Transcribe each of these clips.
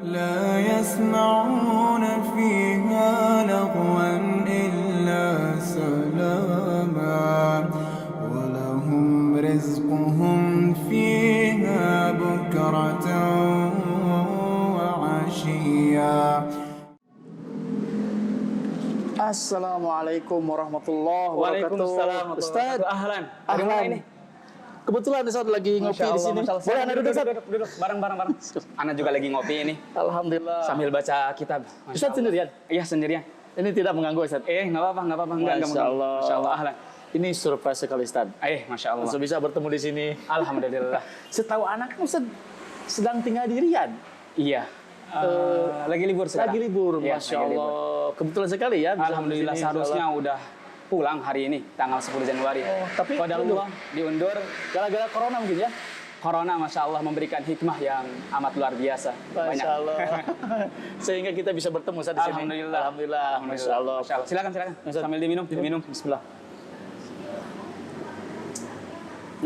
لا يسمعون فيها لغوا إلا سلاما ولهم رزقهم فيها بكرة وعشيا. Assalamualaikum warahmatullahi wabarakatuh. Waalaikumsalam. Ustaz, Ahlan. Dari mana ini? Kebetulan Ustaz lagi ngopi di sini. Boleh Anda duduk, Ustaz? Duduk. Bareng. Ana juga lagi ngopi ini. Alhamdulillah. Sambil baca kitab. Ustaz sendirian? Iya, sendirian. Ini tidak mengganggu, Ustaz? Nggak apa-apa. Masya Allah. Masya Allah, ahlan. Ini surprise sekali, Ustaz. Masya Allah. Langsung bisa bertemu di sini. Alhamdulillah. Setahu anak kan Ustaz sedang tinggal di Riyadh. Iya. Lagi libur sekarang. Lagi libur, Iya, Masya lagi Allah. libur. Kebetulan sekali ya. bisa Alhamdulillah, di sini, seharusnya udah pulang hari ini, tanggal 10 Januari. Oh, tapi Qadarullah diundur. gara-gara corona mungkin ya? Corona, Masya Allah, memberikan hikmah yang amat luar biasa. Masya Allah. Sehingga kita bisa bertemu Ustaz di sini. Alhamdulillah. Masya Allah. Silakan. Ustaz. Sambil diminum. Bismillah.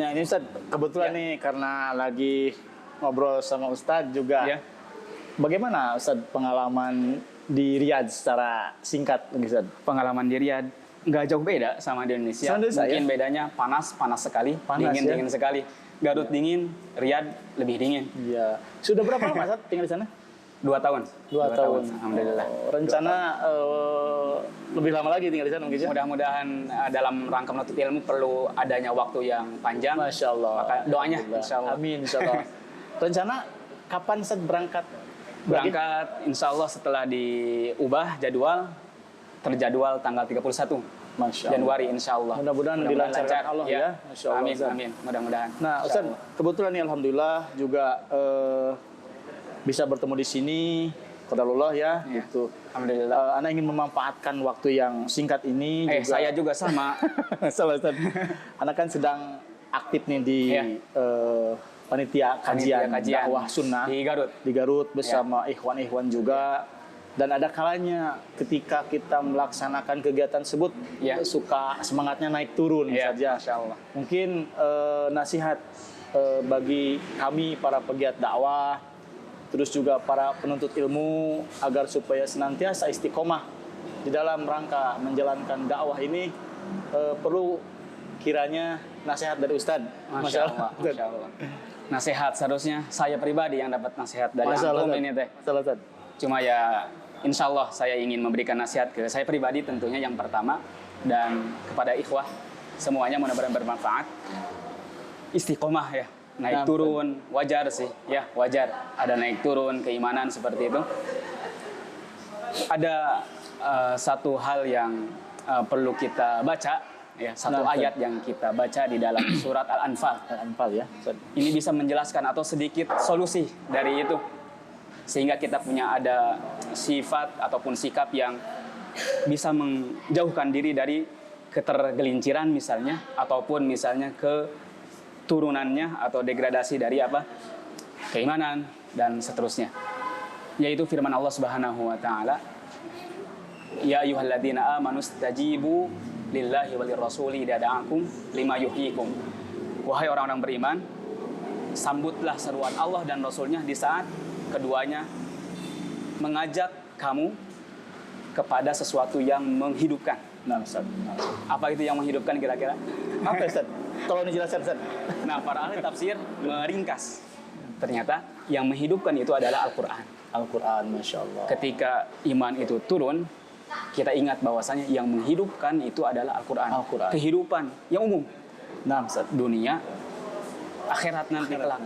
Nah ini Ustaz, kebetulan Ya. nih karena lagi ngobrol sama Ustaz juga. Ya. Bagaimana Ustaz pengalaman di Riyadh secara singkat Ustaz? Pengalaman di Riyadh nggak jauh beda sama di Indonesia. Sama Indonesia, Mungkin ya? bedanya panas sekali, Panas, ya? dingin sekali. Garut dingin, Riyadh lebih dingin. Iya. Sudah berapa lama Ustaz tinggal di sana? 2 tahun. 2 tahun. Alhamdulillah. Rencana lebih lama lagi tinggal di sana mungkin ya? Mudah-mudahan dalam rangka menuntut ilmu perlu adanya waktu yang panjang. Masya Allah. Maka doanya, Alhamdulillah. insya Allah. Amin, insya Allah. Rencana kapan Ustaz berangkat? Berangkat insya Allah setelah diubah jadwal, terjadwal tanggal 31 Masya Allah. Januari insya Allah. Mudah-mudahan dilancarkan Allah ya. Masya Allah. Amin, Ustaz. amin. Mudah-mudahan. Nah, Insya Ustaz, Allah. kebetulan nih Alhamdulillah juga bisa bertemu di sini. Qadarullah ya, Iya. gitu. Alhamdulillah. Ana ingin memanfaatkan waktu yang singkat ini. Saya juga sama. Salah Ustaz. Ana kan sedang aktif nih di Iya. panitia kajian dakwah sunnah di Garut. di Garut bersama ikhwan-ikhwan juga. Dan ada kalanya ketika kita melaksanakan kegiatan tersebut Ya. suka semangatnya naik turun Iya, saja. Masya Allah. Mungkin nasihat bagi kami para pegiat dakwah, terus juga para penuntut ilmu agar supaya senantiasa istiqomah di dalam rangka menjalankan dakwah ini perlu kiranya nasihat dari Ustadz. Masya Allah. Masya Allah. Nasihat seharusnya saya pribadi yang dapat nasihat dari Masya Allah, antum Ustadz. ini teh. Salah, Ustadz. Cuma ya insya Allah saya ingin memberikan nasihat ke saya pribadi tentunya yang pertama dan kepada ikhwah semuanya mudah-mudahan bermanfaat. Istiqomah ya, naik Nah, turun wajar sih ya, wajar ada naik turun keimanan seperti itu. Ada satu hal yang perlu kita baca ya, satu Nah, ayat yang kita baca di dalam surat Al-Anfal. Al-Anfal ya, Ustadz. Ini bisa menjelaskan atau sedikit solusi dari itu. Sehingga kita punya ada sifat ataupun sikap yang bisa menjauhkan diri dari ketergelinciran misalnya. Ataupun misalnya keturunannya atau degradasi dari apa? Keimanan dan seterusnya. Yaitu firman Allah Subhanahu wa taala, "Ya ayyuhalladzina amanu stajibu lillahi walir rasuli idza da'akum lima yuhyikum." Wahai orang-orang beriman, sambutlah seruan Allah dan Rasulnya di saat keduanya mengajak kamu kepada sesuatu yang menghidupkan. Nah, Ustadz. Apa itu yang menghidupkan kira-kira? Apa Ustadz? Tolong dijelaskan, Ustadz. Nah, para ahli tafsir meringkas. Ternyata yang menghidupkan itu adalah Al-Quran. Al-Quran, Masya Allah. Ketika iman itu turun, kita ingat bahwasanya yang menghidupkan itu adalah Al-Quran. Al-Quran. Kehidupan yang umum. Nah, Ustadz. Dunia, akhirat nanti kelak.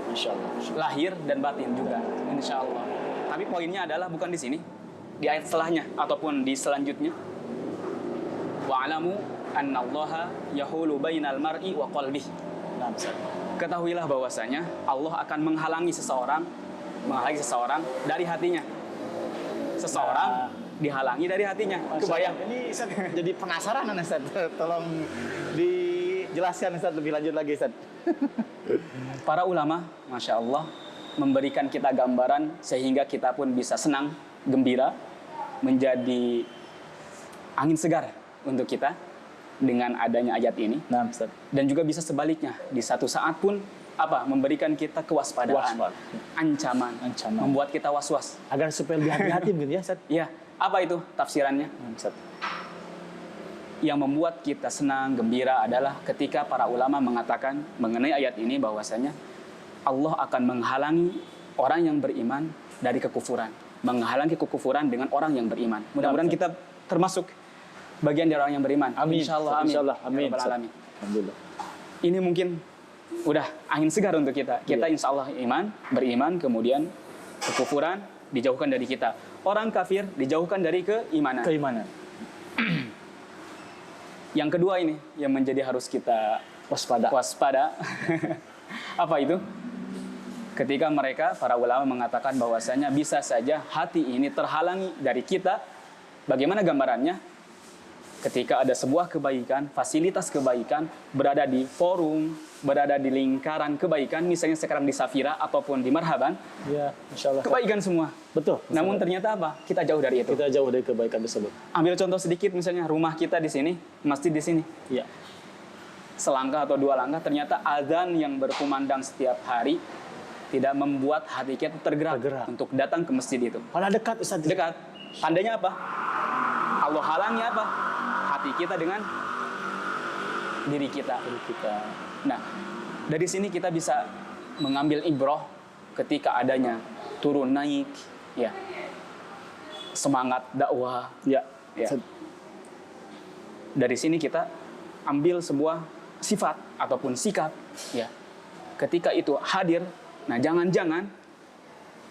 Masya Allah. Lahir dan batin juga, insya Allah. Tapi poinnya adalah bukan di sini, di ayat setelahnya ataupun di selanjutnya. Wa'alamu annallaha yahulu bainal mar'i wa qalbih. Nah, Ustadz. Ketahuilah bahwasanya Allah akan menghalangi seseorang dari hatinya. Seseorang dihalangi dari hatinya. Kebayang? Ini Ustaz, jadi penasaran Ustaz. Tolong dijelaskan Ustaz lebih lanjut lagi Ustaz. Para ulama, Masya Allah, memberikan kita gambaran sehingga kita pun bisa senang, gembira, menjadi angin segar untuk kita dengan adanya ayat ini. Nah, Ustaz. Dan juga bisa sebaliknya, di satu saat pun apa? Memberikan kita kewaspadaan, ancaman, membuat kita was-was. Agar supaya lebih hati-hati gitu ya, Ustaz. Iya, apa itu tafsirannya? Ustaz. Yang membuat kita senang, gembira adalah ketika para ulama mengatakan mengenai ayat ini bahwasanya Allah akan menghalangi orang yang beriman dari kekufuran. Menghalangi kekufuran dengan orang yang beriman. Mudah-mudahan kita termasuk bagian dari orang yang beriman. Amin. Insyaallah, amin. Insyaallah, amin. Ya Rabbal Alamin. Alhamdulillah. Ini mungkin udah angin segar untuk kita. Kita insya Allah beriman, kemudian kekufuran dijauhkan dari kita. Orang kafir dijauhkan dari keimanan. Keimanan. Yang kedua ini yang menjadi harus kita waspada. Apa itu? Ketika mereka, para ulama mengatakan bahwasanya bisa saja hati ini terhalangi dari kita. Bagaimana gambarannya? Ketika ada sebuah kebaikan, fasilitas kebaikan, berada di forum, berada di lingkaran kebaikan, misalnya sekarang di Safira ataupun di Marhaban, Ya, insyaallah. kebaikan semua. Betul. Namun ternyata apa? Kita jauh dari itu. Kita jauh dari kebaikan tersebut. Ambil contoh sedikit, misalnya rumah kita di sini, masjid di sini. Ya. Selangkah atau dua langkah, ternyata azan yang berkumandang setiap hari tidak membuat hati kita tergerak untuk datang ke masjid itu. Kalau dekat, Ustaz. Dekat. Tandanya apa? Allah halangi apa? Hati kita dengan diri kita. Nah, dari sini kita bisa mengambil ibroh ketika adanya turun naik, ya, semangat dakwah, Ya. ya. Dari sini kita ambil sebuah sifat ataupun sikap, ya. Ketika itu hadir, nah jangan-jangan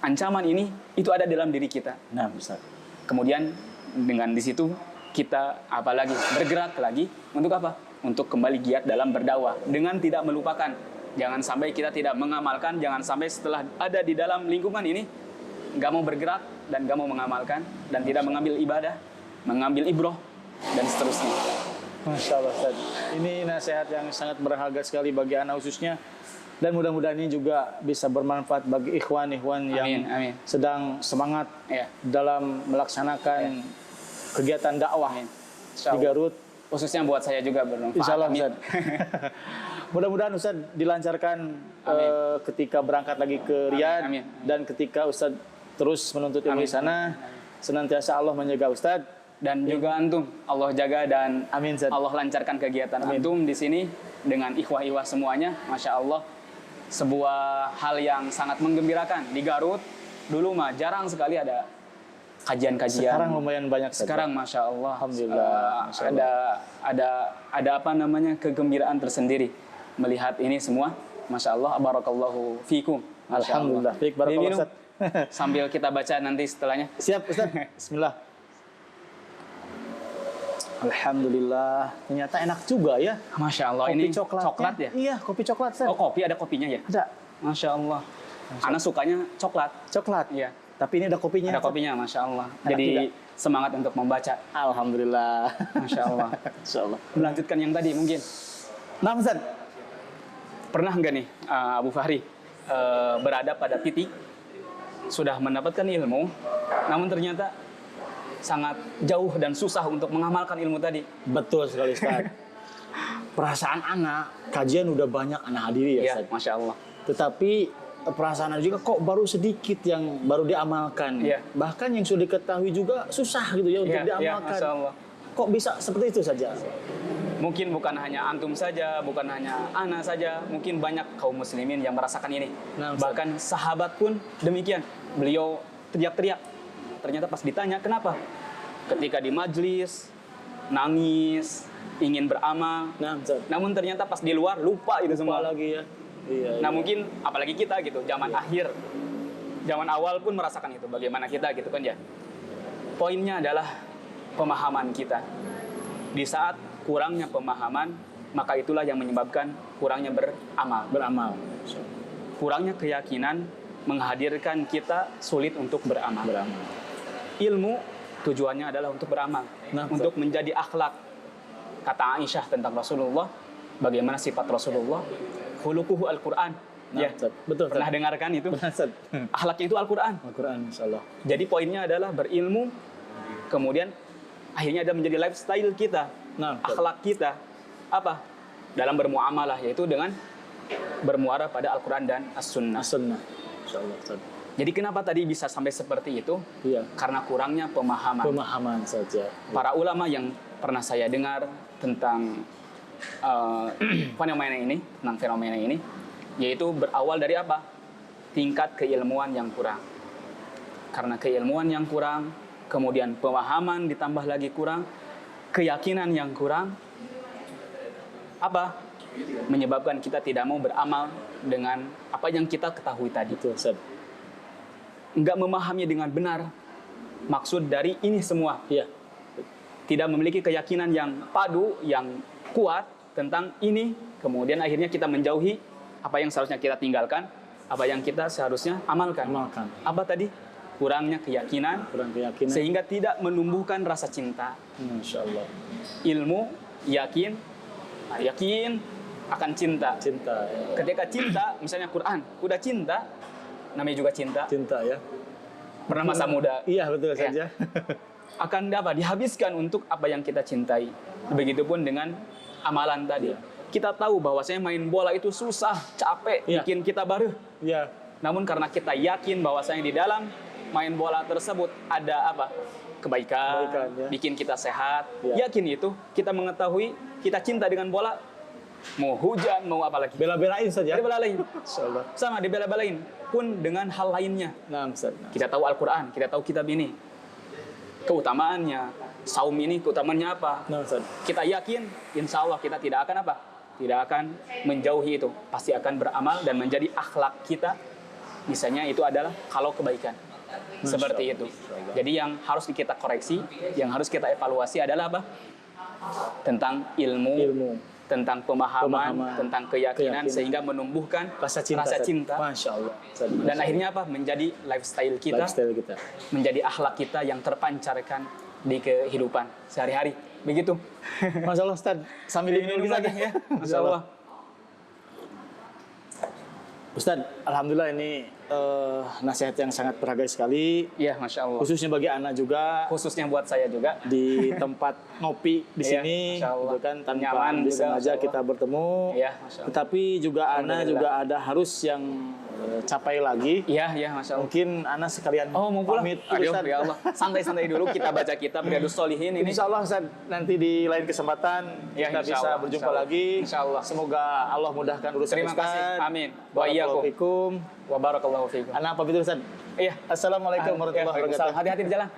ancaman ini itu ada dalam diri kita. Nah, Ustaz. Kemudian dengan di situ kita apalagi bergerak lagi untuk apa? Untuk kembali giat dalam berdakwah dengan tidak melupakan. Jangan sampai kita tidak mengamalkan, jangan sampai setelah ada di dalam lingkungan ini nggak mau bergerak dan nggak mau mengamalkan dan tidak mengambil ibadah, mengambil ibroh dan seterusnya. Masya Allah, Ustaz. Ini nasihat yang sangat berharga sekali bagi anak khususnya. Dan mudah-mudahan ini juga bisa bermanfaat bagi ikhwan-ikhwan yang Amin. sedang semangat Ya. dalam melaksanakan kegiatan dakwah di Insyaallah. Garut. Khususnya buat saya juga bermanfaat. Insya Allah, Amin. Ustaz. Mudah-mudahan Ustaz dilancarkan ketika berangkat lagi ke Riyadh. Amin. Dan ketika Ustaz terus menuntut ilmu di sana, senantiasa Allah menjaga Ustaz. Dan juga antum, Allah jaga dan Amin, Ustaz. Allah lancarkan kegiatan antum di sini dengan ikhwah-ikhwah semuanya. Masya Allah, sebuah hal yang sangat menggembirakan. Di Garut, dulu mah jarang sekali ada kajian-kajian. Sekarang lumayan banyak. Ustaz. Sekarang Masya Allah, Alhamdulillah, Masya Allah. ada apa namanya kegembiraan tersendiri melihat ini semua. Masya Allah, barakallahu fikum. Masya Alhamdulillah. Allah. Baik, barakallah, Diminum. Ustaz. Sambil kita baca nanti setelahnya. Siap, Ustaz. Bismillah. Alhamdulillah. Ternyata enak juga ya. Masya Allah, Kopi ini coklatnya. coklat ya? Iya, kopi coklat, Ustaz. Oh, kopi ada kopinya ya? Ada. Masya Allah. Anak sukanya coklat. Coklat. Iya. Tapi ini ada kopinya. Ada kopinya, Masya Allah. Enak Jadi juga. semangat untuk membaca. Alhamdulillah. Masya Allah. Insya Allah. Melanjutkan yang tadi mungkin. Nah, Ustaz. Pernah nggak nih Abu Fahri berada pada titik sudah mendapatkan ilmu, namun ternyata sangat jauh dan susah untuk mengamalkan ilmu tadi? Betul sekali, Ustaz. Perasaan anak, kajian udah banyak anak hadiri ya, Iya, Ustaz. Masya Allah. Tetapi perasaan anak juga kok baru sedikit yang baru diamalkan. Iya. Bahkan yang sudah diketahui juga susah gitu ya untuk Iya, iya, diamalkan. Masya Allah. Kok bisa seperti itu saja? Mungkin bukan hanya antum saja, bukan hanya ana saja, mungkin banyak kaum muslimin yang merasakan ini. Nah, Ustaz. Bahkan sahabat pun demikian. Beliau teriak-teriak. Ternyata pas ditanya, kenapa? Ketika di majlis, nangis, ingin beramal. Nah, Ustaz. Namun ternyata pas di luar, lupa itu semua. Lupa lagi ya. Iya. Nah mungkin, apalagi kita gitu, zaman akhir. Zaman awal pun merasakan itu. Bagaimana kita gitu kan ya. Poinnya adalah pemahaman kita. Di saat kurangnya pemahaman, maka itulah yang menyebabkan kurangnya beramal. Beramal. Kurangnya keyakinan menghadirkan kita sulit untuk beramal. Beramal. Ilmu tujuannya adalah untuk beramal, Nah, untuk menjadi akhlak. Kata Aisyah tentang Rasulullah, bagaimana sifat Rasulullah? Khuluquhu Al-Quran. Nah, Ya, Ustaz. Betul, Ustaz. pernah dengarkan itu? Benar, Ustaz. Akhlaknya itu Al-Quran. Al-Quran, insyaallah. Jadi poinnya adalah berilmu, kemudian akhirnya ada menjadi lifestyle kita, Nah, betul. akhlak kita, apa? Dalam bermuamalah, yaitu dengan bermuara pada Al-Quran dan As-Sunnah. As-Sunnah. Insyaallah Ustaz. Jadi kenapa tadi bisa sampai seperti itu? Iya. Karena kurangnya pemahaman. Pemahaman saja. Para ulama yang pernah saya dengar tentang fenomena ini, yaitu berawal dari apa? Tingkat keilmuan yang kurang. Karena keilmuan yang kurang, kemudian pemahaman ditambah lagi kurang, keyakinan yang kurang, apa? Menyebabkan kita tidak mau beramal dengan apa yang kita ketahui tadi. Itu Ustaz. Nggak memahami dengan benar maksud dari ini semua. Iya. Tidak memiliki keyakinan yang padu, yang kuat tentang ini. Kemudian akhirnya kita menjauhi apa yang seharusnya kita tinggalkan, apa yang kita seharusnya amalkan. Apa tadi? Kurangnya keyakinan, Kurang keyakinan. sehingga tidak menumbuhkan rasa cinta. Insyaallah. Ilmu, yakin akan cinta. Cinta. Ya. Ketika cinta, misalnya Quran, udah cinta, namanya juga cinta. Cinta ya. Pernah masa muda. Iya betul Ya. saja. Akan apa? Dihabiskan untuk apa yang kita cintai. Begitupun dengan amalan tadi. Kita tahu bahwasanya main bola itu susah, capek, Iya. bikin kita baruh. Iya. Namun karena kita yakin bahwasanya di dalam main bola tersebut ada apa? Kebaikan, Ya. bikin kita sehat. Iya. Yakin itu, kita mengetahui, kita cinta dengan bola, mau hujan, mau apa lagi. Bela-belain saja. Dibela-belain. Insyaallah. Sama dibela-belain. Pun dengan hal lainnya. Nah, Ustaz. Kita tahu Al-Quran, kita tahu kitab ini. Keutamaannya, saum ini keutamaannya apa? Nah, Ustaz. Kita yakin, insya Allah kita tidak akan apa? Tidak akan menjauhi itu. Pasti akan beramal dan menjadi akhlak kita. Misalnya itu adalah kalau kebaikan. Seperti itu. Jadi yang harus kita koreksi, yang harus kita evaluasi adalah apa? Tentang ilmu. Tentang pemahaman, tentang keyakinan, sehingga menumbuhkan Rasa cinta. Masya Allah. Ustaz. Dan akhirnya apa? Menjadi lifestyle kita, menjadi akhlak kita yang terpancarkan di kehidupan sehari-hari. Begitu. Masya Allah Ustaz. Sambil Minum lagi ya. Masya Allah. Ustaz, alhamdulillah ini nasihat yang sangat berharga sekali. Iya, Masya Allah. Khususnya bagi anak juga. Khususnya buat saya juga. Di tempat ngopi di Iya, sini, Masya Allah. gitu kan, tanpa Nyaman juga, disengaja Masya Allah. kita bertemu. Iya, Masya Allah. Tetapi juga Ana juga ada harus yang capai lagi. Iya, iya, Masya Allah. Mungkin Ana sekalian Oh, mau pulang? pamit. Aduh, Ustaz. ya Allah. Santai-santai dulu kita baca kitab Riyadhus Shalihin ini. Insya Allah Ustaz, nanti di lain kesempatan Ya, kita insya bisa Allah, berjumpa insya Allah. lagi. Insya Allah. Semoga Allah mudahkan urusan Terima Ustaz. kasih. Amin. Wa iyyakum. Waalaikumsalam. Wa barakallahu fiikum. Ana pamit dulu Ustaz. Iya. Assalamualaikum warahmatullahi wabarakatuh. Hati-hati di jalan.